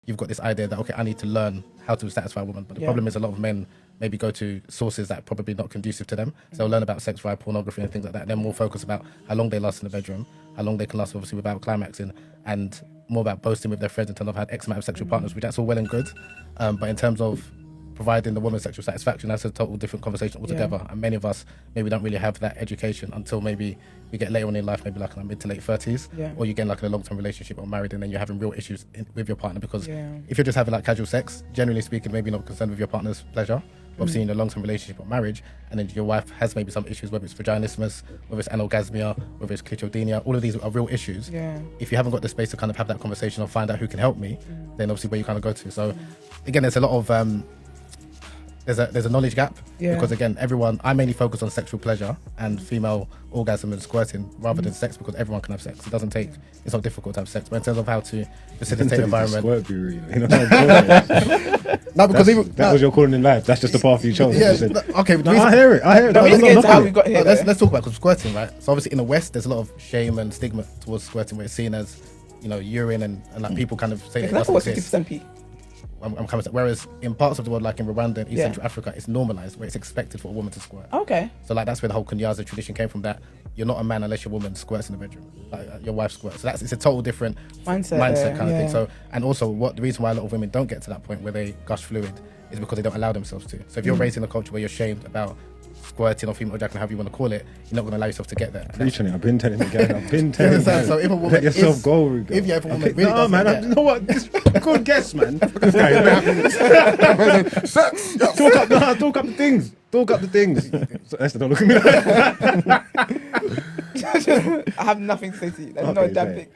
you've got this idea that, okay, I need to learn how to satisfy a woman. But the problem is a lot of men maybe go to sources that are probably not conducive to them. So they'll learn about sex via pornography and things like that. They're more focused about how long they last in the bedroom, how long they can last obviously without climaxing, and more about boasting with their friends in terms of had X amount of sexual partners, which that's all well and good. But in terms of providing the woman sexual satisfaction, that's a total different conversation altogether. And many of us maybe don't really have that education until maybe we get later on in life, maybe like in our mid to late 30s, or you get like in a long-term relationship or married, and then you're having real issues with your partner, because if you're just having like casual sex, generally speaking, maybe you're not concerned with your partner's pleasure. Obviously in a long-term relationship or marriage, and then your wife has maybe some issues, whether it's vaginismus, whether it's anorgasmia, whether it's clitoridenia, all of these are real issues. If you haven't got the space to kind of have that conversation or find out who can help me, then obviously where you kind of go to. So again, there's a lot of there's a knowledge gap, because again, I mainly focus on sexual pleasure and female orgasm and squirting rather than sex, because everyone can have sex. It's not difficult to have sex, but in terms of how to facilitate environment. Squirt guru, you know. No, because that was your calling in life. That's just the path you chose. Okay, I hear it. How we got here. Let's talk about squirting, right? So obviously in the West, there's a lot of shame and stigma towards squirting, where it's seen as, you know, urine and like people kind of say that That's 50% pee. I'm coming to, whereas in parts of the world, like in Rwanda and East Central Africa, it's normalized, where it's expected for a woman to squirt. Okay. So like that's where the whole Kunyaza tradition came from, that you're not a man unless your woman squirts in the bedroom, like your wife squirts. So it's a total different mindset kind of thing. So, and also the reason why a lot of women don't get to that point where they gush fluid is because they don't allow themselves to. So if you're raised in a culture where you're shamed about squirting or female ejaculation, however you want to call it, you're not going to allow yourself to get there. Preaching it. I've been telling you guys. I've been telling you guys. So if a woman, let yourself go, Rugo. If a woman really no, man. You know what? Good guess, man. This guy. Talk up the things. Talk up the things. So, Esther, don't look at me. I have nothing to say to you. That's not a damn thing.